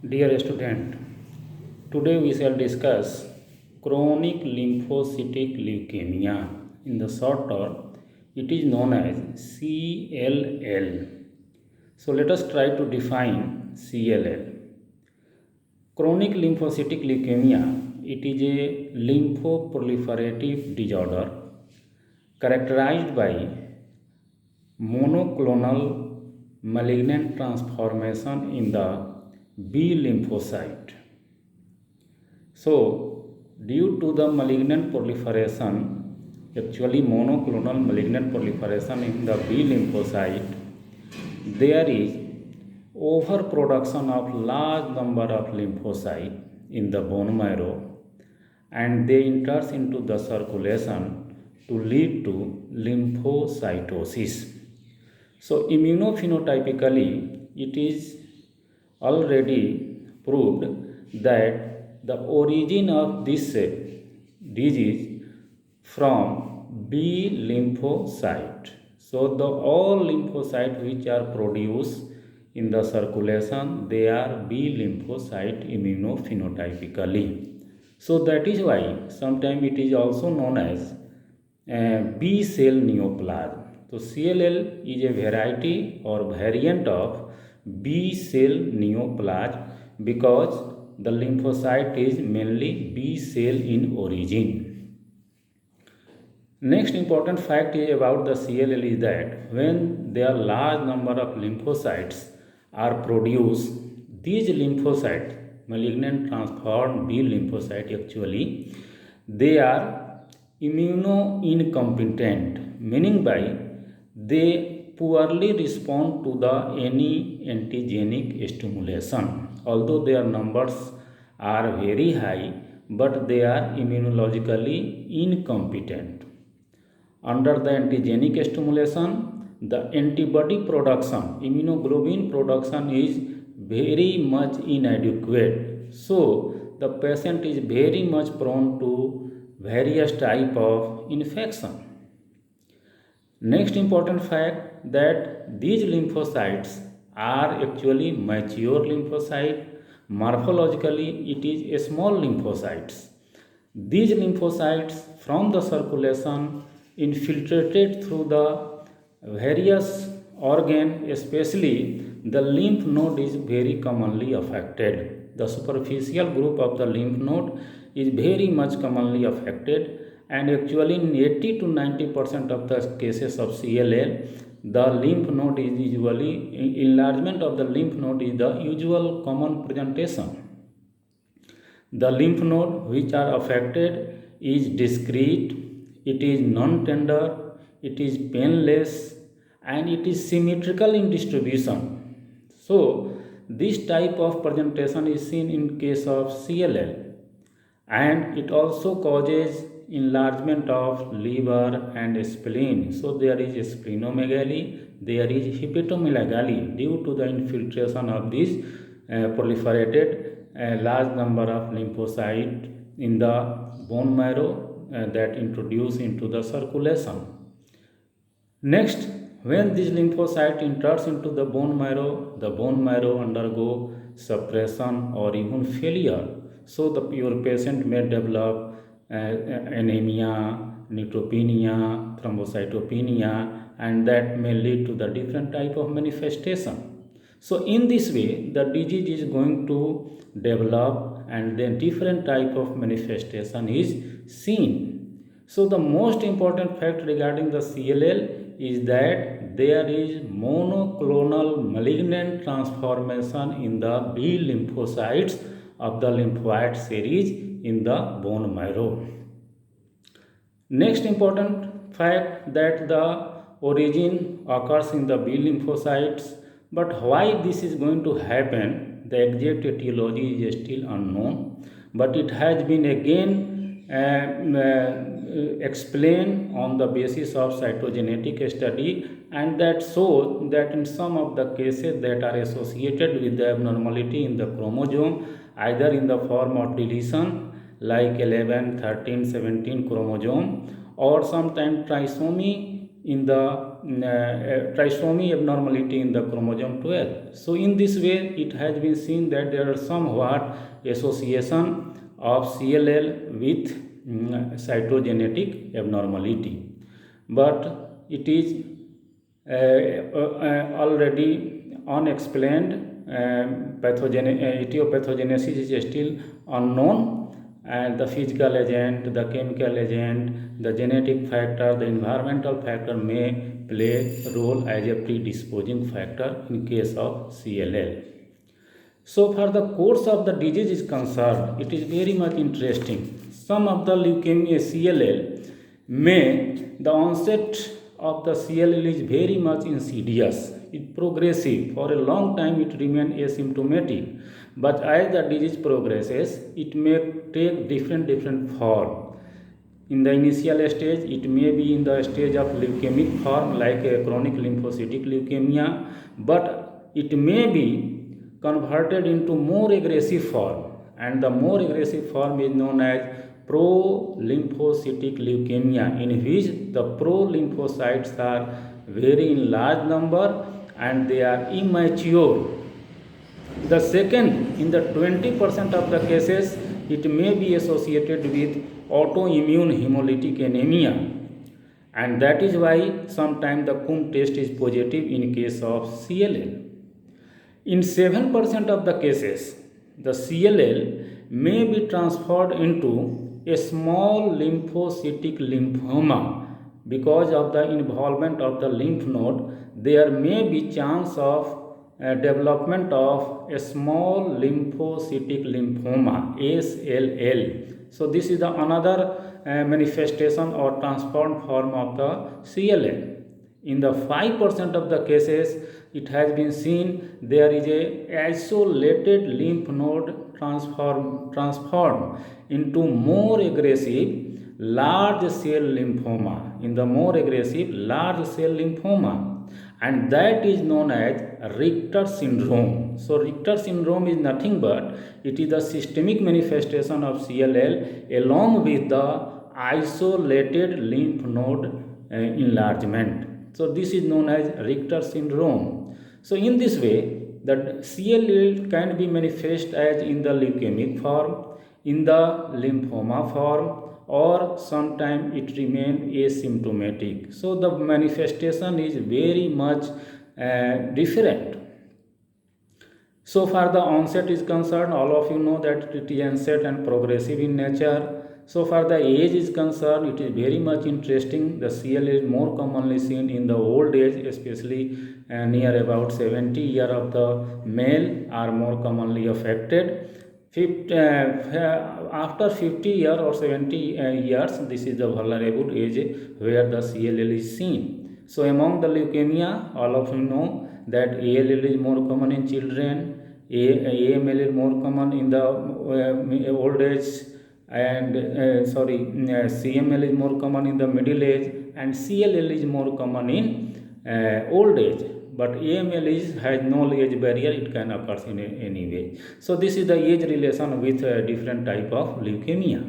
Dear student, today we shall discuss chronic lymphocytic leukemia. In the short term, it is known as CLL. So let us try to define CLL. Chronic lymphocytic leukemia, it is a lymphoproliferative disorder characterized by monoclonal malignant transformation in the B lymphocyte. So, due to the malignant proliferation, actually monoclonal malignant proliferation in the B lymphocyte, there is overproduction of large number of lymphocytes in the bone marrow, and they enters into the circulation to lead to lymphocytosis. So immunophenotypically, it is already proved that the origin of this disease from B lymphocyte. So the all lymphocytes which are produced in the circulation, they are B lymphocyte immunophenotypically. So that is why sometimes it is also known as B cell neoplasm. So CLL is a variety or variant of B cell neoplasm because the lymphocyte is mainly B cell in origin. Next important fact about the CLL is that when there are large number of lymphocytes are produced, these lymphocytes, malignant transformed B lymphocyte actually, they are immuno-incompetent, meaning by they poorly respond to the any antigenic stimulation. Although their numbers are very high, but they are immunologically incompetent. Under the antigenic stimulation, the antibody production, immunoglobulin production is very much inadequate. So, the patient is very much prone to various type of infection. Next important fact that these lymphocytes are actually mature lymphocyte. Morphologically, it is a small lymphocytes. These lymphocytes from the circulation infiltrated through the various organ, especially the lymph node is very commonly affected. The superficial group of the lymph node is very much commonly affected, and actually in 80 to 90% of the cases of CLL, the lymph node is usually enlargement of the lymph node is the usual common presentation. The lymph node which are affected is discrete, it is non-tender, it is painless, and it is symmetrical in distribution. So, this type of presentation is seen in case of CLL, and it also causes enlargement of liver and spleen. So, there is splenomegaly, there is hepatomegaly due to the infiltration of this proliferated large number of lymphocytes in the bone marrow that introduce into the circulation. Next, when this lymphocyte enters into the bone marrow undergo suppression or even failure. So your patient may develop anemia, neutropenia, thrombocytopenia, and that may lead to the different type of manifestation. So in this way, the disease is going to develop, and then different type of manifestation is seen. So the most important fact regarding the CLL is that there is monoclonal malignant transformation in the B lymphocytes of the lymphoid series in the bone marrow. Next important fact that the origin occurs in the B lymphocytes, but why this is going to happen, the exact etiology is still unknown, but it has been again explained on the basis of cytogenetic study, and that shows that in some of the cases that are associated with the abnormality in the chromosome, either in the form of deletion like 11, 13, 17 chromosome, or sometimes trisomy in the trisomy abnormality in the chromosome 12. So in this way, it has been seen that there are somewhat association of CLL with cytogenetic abnormality, but it is already unexplained. Etiopathogenesis is still unknown, and the physical agent, the chemical agent, the genetic factor, the environmental factor may play a role as a predisposing factor in case of CLL. So far the course of the disease is concerned, it is very much interesting. Some of the leukemia CLL the onset of the CLL is very much insidious. It progressive. For a long time it remains asymptomatic. But as the disease progresses, it may take different form. In the initial stage, it may be in the stage of leukemic form like a chronic lymphocytic leukemia, but it may be converted into more aggressive form, and the more aggressive form is known as pro-lymphocytic leukemia, in which the pro-lymphocytes are very in large number and they are immature. The second, in the 20% of the cases, it may be associated with autoimmune hemolytic anemia, and that is why sometimes the Coombs test is positive in case of CLL. In 7% of the cases, the CLL may be transferred into a small lymphocytic lymphoma. Because of the involvement of the lymph node, there may be chance of development of a small lymphocytic lymphoma, SLL. So this is the another manifestation or transformed form of the CLL. In the 5% of the cases, it has been seen there is a isolated lymph node transformed into more aggressive large cell lymphoma, in the more aggressive large cell lymphoma, and that is known as Richter syndrome. So Richter syndrome is nothing but it is the systemic manifestation of CLL along with the isolated lymph node enlargement. So this is known as Richter syndrome. So in this way, the CLL can be manifest as in the leukemic form, in the lymphoma form, or sometimes it remains asymptomatic. So the manifestation is very much different. So far the onset is concerned, all of you know that it is onset and progressive in nature. So far the age is concerned, it is very much interesting. The CLL is more commonly seen in the old age, especially near about 70 years of the male are more commonly affected. After 50 years or 70 years, this is the vulnerable age where the CLL is seen. So among the leukemia, all of you know that ALL is more common in children, AML is more common in the old age, and CML is more common in the middle age, and CLL is more common in old age. But AML has no age barrier, it can occur in any way. So this is the age relation with different type of leukemia.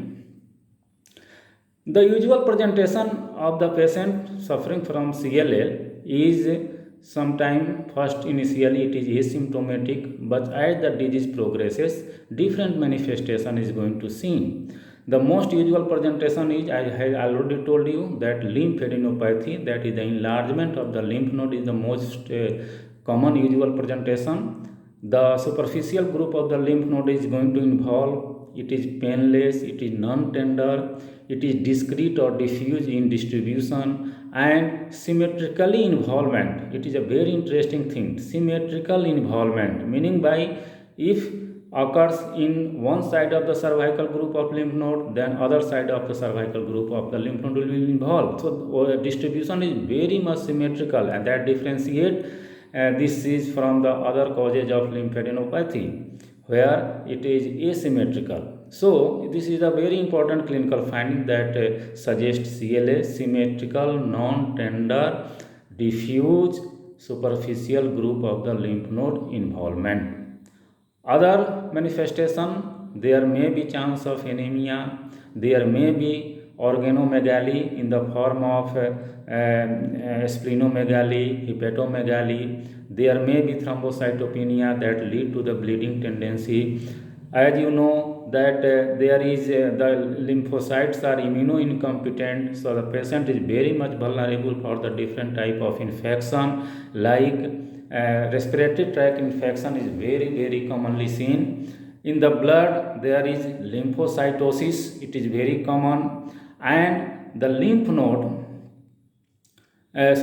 The usual presentation of the patient suffering from CLL is sometime first initially it is asymptomatic, but as the disease progresses, different manifestation is going to seen. The most usual presentation is, I have already told you, that lymphadenopathy, that is the enlargement of the lymph node, is the most common usual presentation. The superficial group of the lymph node is going to involve, it is painless, it is non-tender, it is discrete or diffuse in distribution, and symmetrically involvement. It is a very interesting thing, symmetrical involvement, meaning by if occurs in one side of the cervical group of lymph node, then other side of the cervical group of the lymph node will be involved. So distribution is very much symmetrical, and that differentiate this is from the other causes of lymphadenopathy where it is asymmetrical. So this is a very important clinical finding that suggests CLA, symmetrical, non-tender, diffuse, superficial group of the lymph node involvement. Other manifestation, there may be chance of anemia, there may be organomegaly in the form of splenomegaly, hepatomegaly. There may be thrombocytopenia that lead to the bleeding tendency. As you know that there is the lymphocytes are immunoincompetent, so the patient is very much vulnerable for the different type of infection, like respiratory tract infection is very commonly seen. In the blood there is lymphocytosis, it is very common. And the lymph node if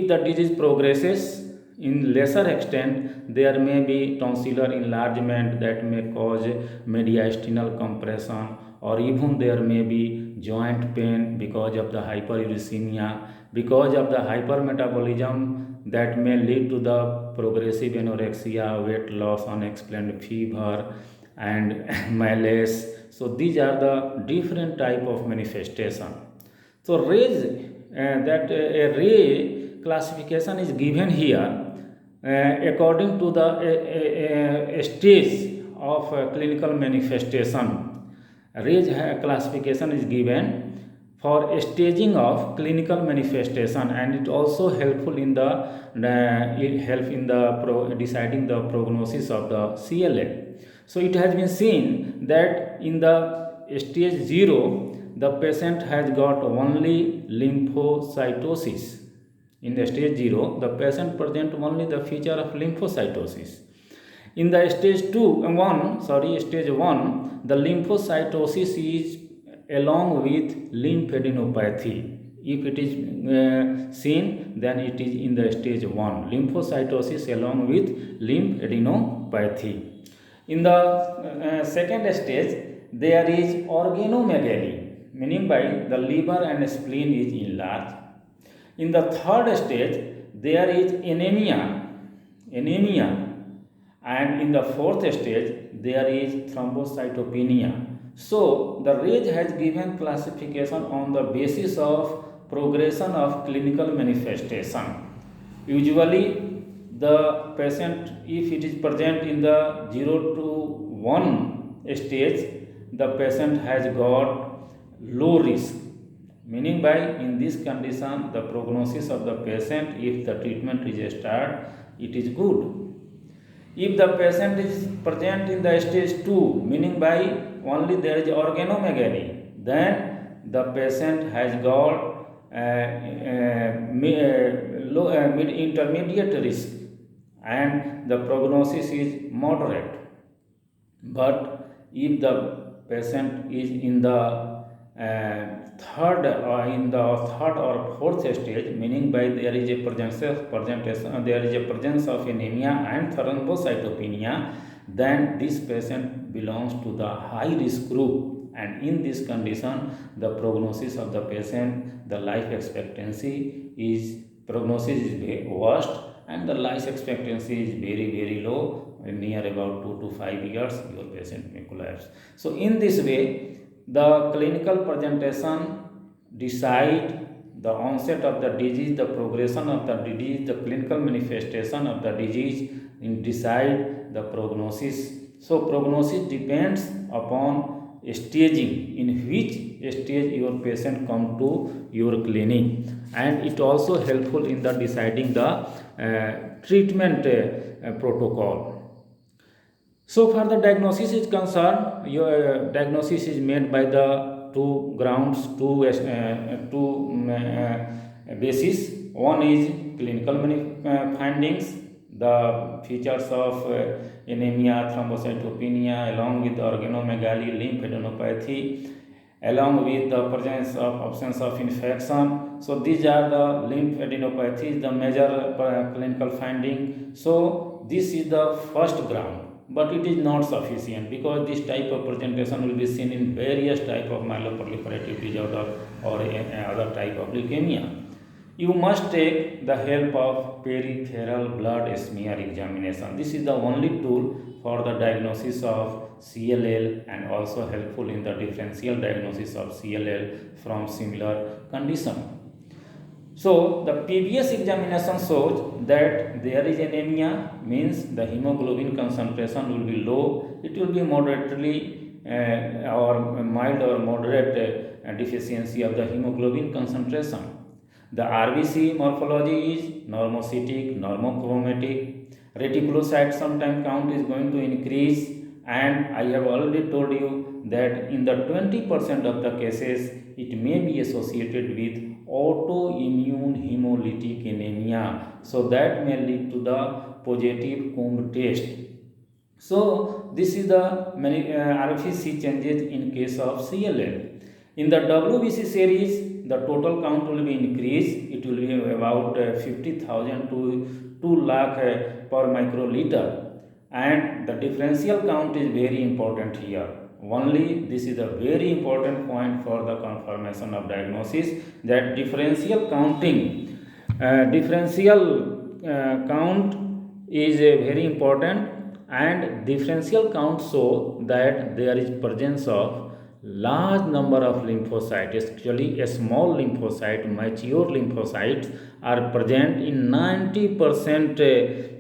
the disease progresses in lesser extent, there may be tonsillar enlargement that may cause mediastinal compression, or even there may be joint pain because of the hyperuricemia, because of the hypermetabolism that may lead to the progressive anorexia, weight loss, unexplained fever, and malaise. So these are the different type of manifestation. So a ray classification is given here according to the stage of clinical manifestation. Ray classification is given for staging of clinical manifestation, and it also helpful in deciding the prognosis of the CLL. So it has been seen that in the stage 0, the patient has got only lymphocytosis. In the stage 0, the patient present only the feature of lymphocytosis. In the stage 1, the lymphocytosis is along with lymphadenopathy. If it is seen, then it is in the stage 1, lymphocytosis along with lymphadenopathy. In the second stage, there is organomegaly, meaning by the liver and spleen is enlarged. In the third stage, there is anemia, and in the fourth stage, there is thrombocytopenia. So, the RAGE has given classification on the basis of progression of clinical manifestation. Usually, the patient, if it is present in the 0 to 1 stage, the patient has got low risk, meaning by in this condition the prognosis of the patient, if the treatment is started, it is good. If the patient is present in the stage 2, meaning by only there is organomegaly, then the patient has got intermediate risk and the prognosis is moderate. But if the patient is in the third or fourth stage, meaning by there is a presence of anemia and thrombocytopenia, then this patient belongs to the high risk group, and in this condition the prognosis of the patient, the life expectancy is very worst, and the life expectancy is very low, near about 2 to 5 years your patient may collapse. So in this way, the clinical presentation decide the onset of the disease, the progression of the disease, the clinical manifestation of the disease, and decide the prognosis. So prognosis depends upon staging, in which stage your patient come to your clinic, and it also helpful in the deciding the treatment protocol. So far the diagnosis is concerned, your diagnosis is made by the two grounds, two basis. One is clinical findings, the features of anemia, thrombocytopenia, along with organomegaly, lymphadenopathy, along with the presence of absence of infection. So these are the lymphadenopathy, the major clinical finding. So this is the first ground. But it is not sufficient, because this type of presentation will be seen in various type of myeloproliferative disorder or other type of leukemia. You must take the help of peripheral blood smear examination. This is the only tool for the diagnosis of CLL, and also helpful in the differential diagnosis of CLL from similar condition. So the previous examination shows that there is anemia, means the hemoglobin concentration will be low, it will be moderately or mild or moderate deficiency of the hemoglobin concentration. The RBC morphology is normocytic, normochromatic. Reticulocyte sometime count is going to increase, and I have already told you that in the 20% of the cases it may be associated with autoimmune hemolytic anemia, so that may lead to the positive Coombs test. So this is the RBC changes in case of CLL. In the WBC series, the total count will be increased. It will be about 50,000 to 2 lakh per microliter, and the differential count is very important here. Only this is a very important point for the confirmation of diagnosis, that differential count is very important, and differential count show that there is presence of large number of lymphocytes. Actually, a small lymphocyte, mature lymphocytes are present in 90%.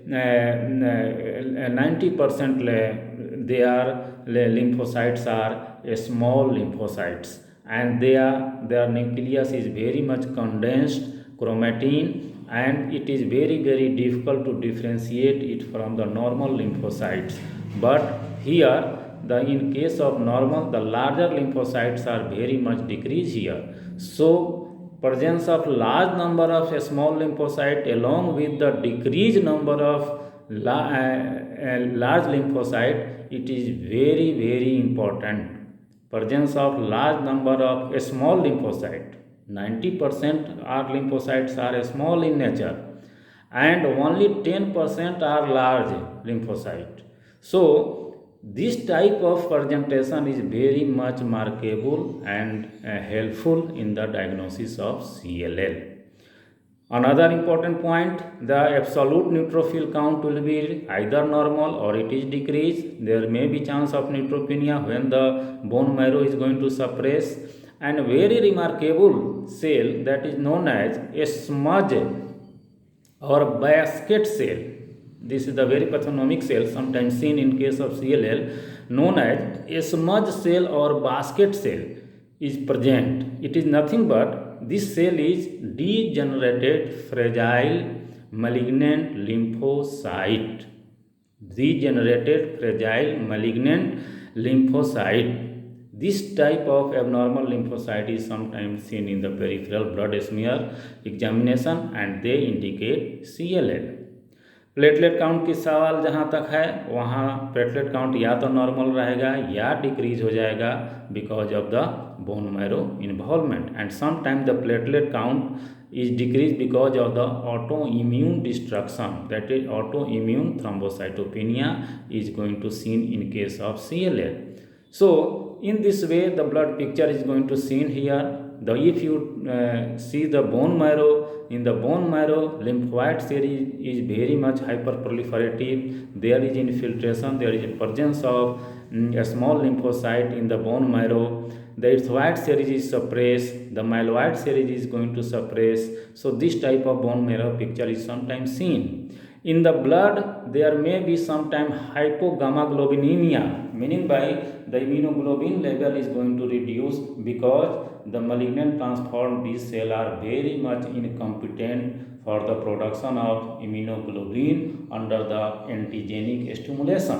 90% lymphocytes are small lymphocytes, and their nucleus is very much condensed chromatin, and it is very difficult to differentiate it from the normal lymphocytes. But here, in case of normal, the larger lymphocytes are very much decreased here. So presence of large number of small lymphocyte along with the decreased number of large lymphocyte, it is very important. Presence of large number of small lymphocyte, 90% are lymphocytes are small in nature, and only 10% are large lymphocyte. So this type of presentation is very much markable and helpful in the diagnosis of CLL. Another important point, the absolute neutrophil count will be either normal or it is decreased. There may be chance of neutropenia when the bone marrow is going to suppress. And very remarkable cell that is known as a smudge or basket cell. This is the very pathognomic cell sometimes seen in case of CLL, known as a smudge cell or basket cell is present. It is nothing but this cell is degenerated fragile malignant lymphocyte. Degenerated fragile malignant lymphocyte. This type of abnormal lymphocyte is sometimes seen in the peripheral blood smear examination, and they indicate CLL. Platelet count की सवाल जहाँ तक है, वहाँ platelet count या तो normal रहेगा या डिक्रीज हो जाएगा because of the bone marrow involvement, and some time the platelet count is decrease because of the autoimmune destruction, that is autoimmune thrombocytopenia is going to seen in case of CLL. So in this way the blood picture is going to seen here. If you see the bone marrow, in the bone marrow lymphoid cell is very much hyperproliferative. There is infiltration, there is a presence of a small lymphocyte in the bone marrow. The erythroid series is suppressed, the myeloid series is going to suppress. So this type of bone marrow picture is sometimes seen. In the blood there may be sometime hypogammaglobulinemia, meaning by the immunoglobulin level is going to reduce because the malignant transformed B cell are very much incompetent for the production of immunoglobulin under the antigenic stimulation.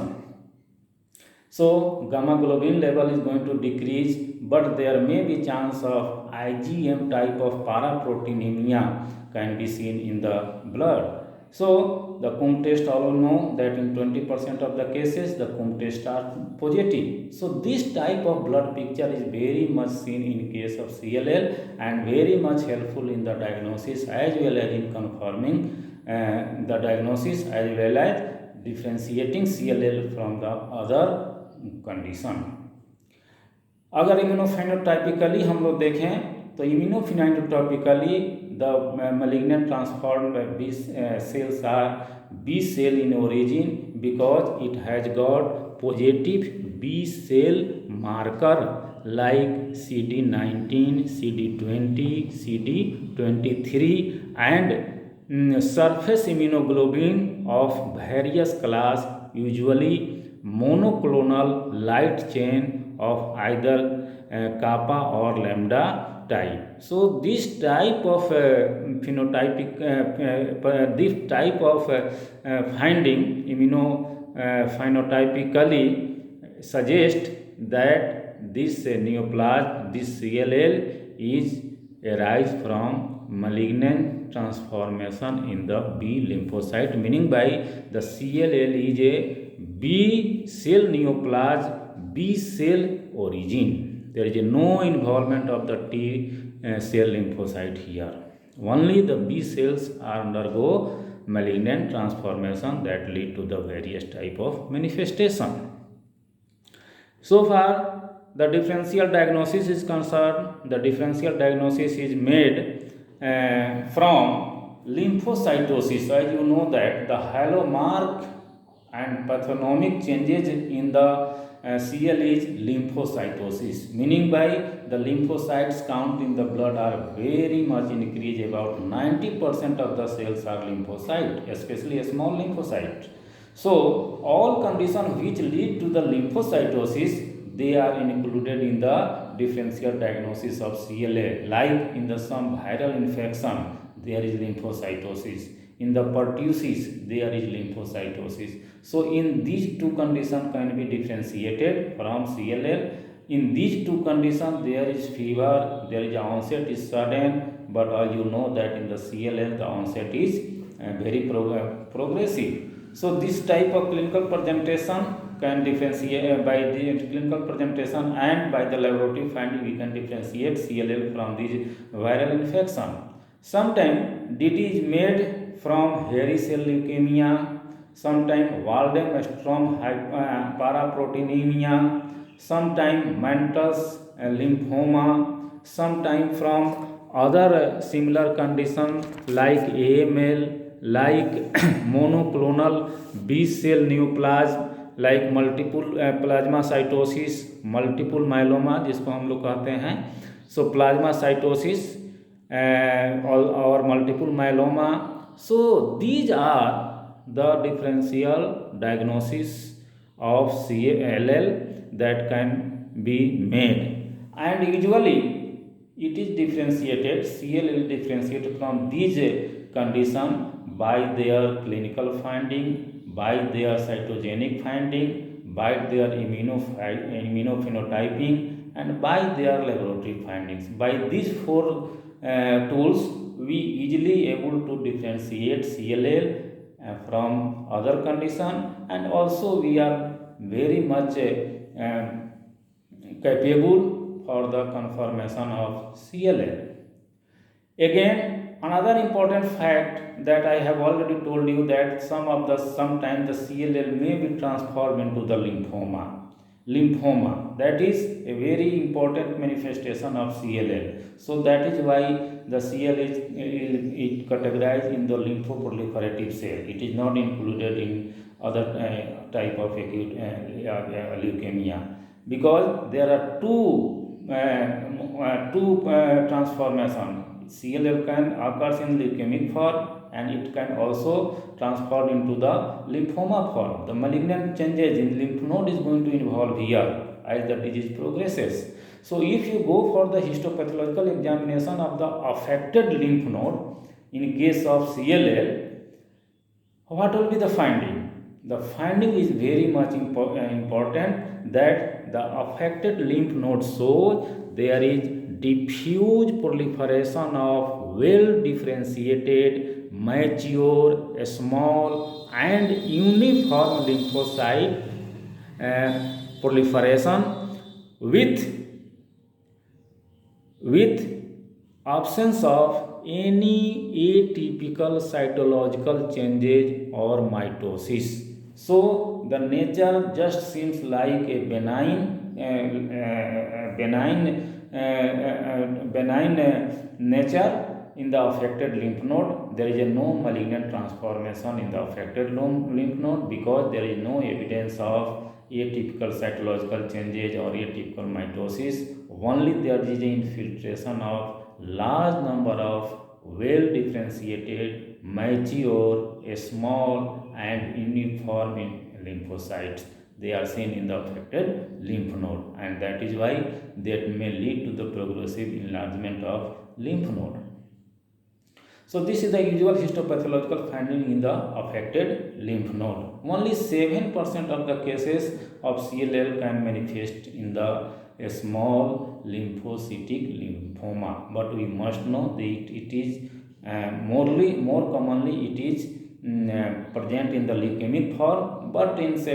So gamma globulin level is going to decrease, but there may be chance of IgM type of paraproteinemia can be seen in the blood. So the Coombs test all know that in 20% of the cases the Coombs test are positive. So this type of blood picture is very much seen in case of CLL and very much helpful in the diagnosis as well as in confirming the diagnosis as well as differentiating CLL from the other condition. अगर इम्यूनोफेनोटाइपिकली हम लोग देखें तो इम्यूनोफेनोटाइपिकली the malignant transformed B cells are B cell in origin because it has got positive B cell marker like CD19, CD20, CD23 and surface immunoglobulin of various class, usually monoclonal light chain of either kappa or lambda type. So this type of this type of finding phenotypically suggest that this neoplasm, this CLL, is arise from malignant transformation in the B lymphocyte, meaning by the CLL is a B cell neoplasm, B cell origin. There is no involvement of the T cell lymphocyte here. Only the B cells are undergo malignant transformation that lead to the various type of manifestation. So far, the differential diagnosis is concerned. The differential diagnosis is made from lymphocytosis. As you know that the hallmark and pathognomic changes in the CL is lymphocytosis, meaning by the lymphocytes count in the blood are very much increased. About 90% of the cells are lymphocyte, especially a small lymphocyte. So all conditions which lead to the lymphocytosis, they are included in the differential diagnosis of CLA. Like in the some viral infection, there is lymphocytosis. In the pertussis, there is lymphocytosis. So in these two conditions can be differentiated from CLL. In these two conditions, there is fever, there is onset is sudden, but as you know that in the CLL, the onset is very progressive. So this type of clinical presentation can differentiate by the clinical presentation and by the laboratory finding we can differentiate CLL from this viral infection. Sometimes DT is made from hairy cell leukemia, sometimes Waldenstrom paraproteinemia, sometimes mantle lymphoma, sometimes from other similar conditions like AML, like monoclonal B cell neoplasm, like multiple plasmacytosis, multiple myeloma जिसको हम लोग कहते हैं. So plasmacytosis और multiple myeloma. So these are the differential diagnosis of CLL that can be made, and usually it is differentiated, CLL is differentiated from these condition by their clinical finding, by their cytogenic finding, by their immunophenotyping, and by their laboratory findings. By these four tools we easily able to differentiate CLL from other condition, and also we are very much capable for the confirmation of CLL. Again, another important fact that I have already told you that sometimes the CLL may be transformed into the lymphoma. Lymphoma, that is a very important manifestation of CLL. So that is why the CLL is categorized in the lymphoproliferative cell. It is not included in other type of acute leukemia, because there are two transformation. CLL can occurs in leukemic form, and it can also transform into the lymphoma form. The malignant changes in lymph node is going to involve here as the disease progresses. So if you go for the histopathological examination of the affected lymph node in case of CLL, what will be the finding? The finding is very much important, that the affected lymph node shows there is diffuse proliferation of well differentiated, mature, small and uniform lymphocyte proliferation with absence of any atypical cytological changes or mitosis. So the nature just seems like a benign nature in the affected lymph node. There is no malignant transformation in the affected lymph node, because there is no evidence of atypical cytological changes or atypical mitosis. Only there is an infiltration of large number of well differentiated, mature, small and uniform lymphocytes they are seen in the affected lymph node, and that is why that may lead to the progressive enlargement of lymph node. So this is the usual histopathological finding in the affected lymph node. Only 7% of the cases of CLL can manifest in the a small lymphocytic lymphoma, but we must know that it is more commonly it is present in the leukemic form, but in 5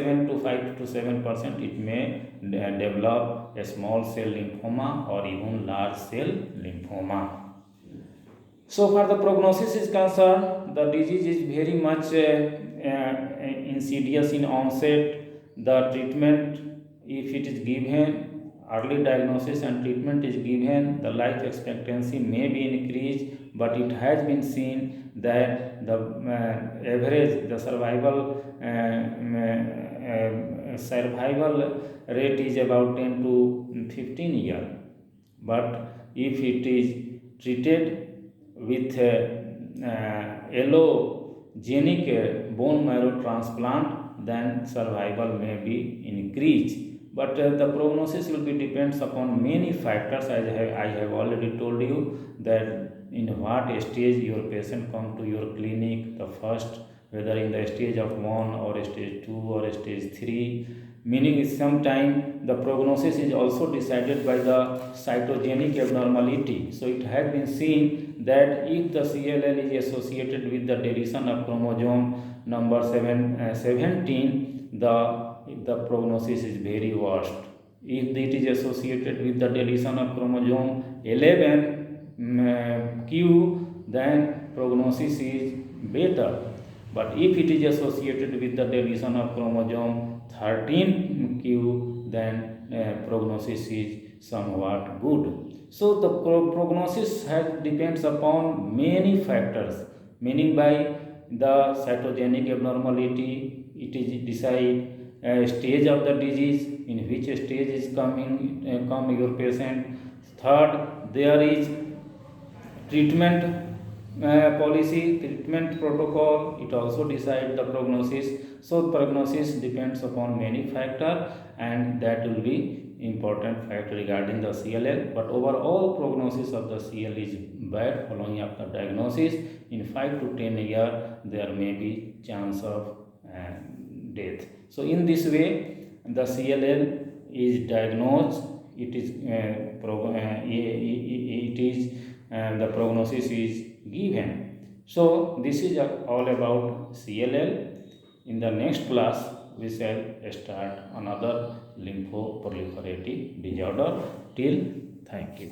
to 7% it may develop a small cell lymphoma or even large cell lymphoma. So far the prognosis is concerned, the disease is very much insidious in onset. The treatment, if it is given, early diagnosis and treatment is given, the life expectancy may be increased, but it has been seen that the average, the survival rate is about 10 to 15 years. But if it is treated with allogenic bone marrow transplant, then survival may be increased. But the prognosis will be depends upon many factors, as I have already told you, that in what stage your patient come to your clinic, the first, whether in the stage of 1 or stage 2 or stage 3, meaning sometime the prognosis is also decided by the cytogenic abnormality. So it has been seen that if the CLL is associated with the deletion of chromosome number 17, the prognosis is very worst. If it is associated with the deletion of chromosome 11 Q, then prognosis is better. But if it is associated with the deletion of chromosome 13 Q, then prognosis is somewhat good. So the prognosis depends upon many factors, meaning by the cytogenic abnormality, it is decide stage of the disease, in which stage is come your patient. Third, there is treatment policy, treatment protocol, it also decides the prognosis. So prognosis depends upon many factors, and that will be important factor regarding the CLL. But overall prognosis of the CLL is bad following after diagnosis. In 5 to 10 years there may be chance of death. So in this way the CLL is diagnosed, it is the prognosis is given. So this is all about CLL. In the next class we shall start another lymphoproliferative disorder. Till, thank you.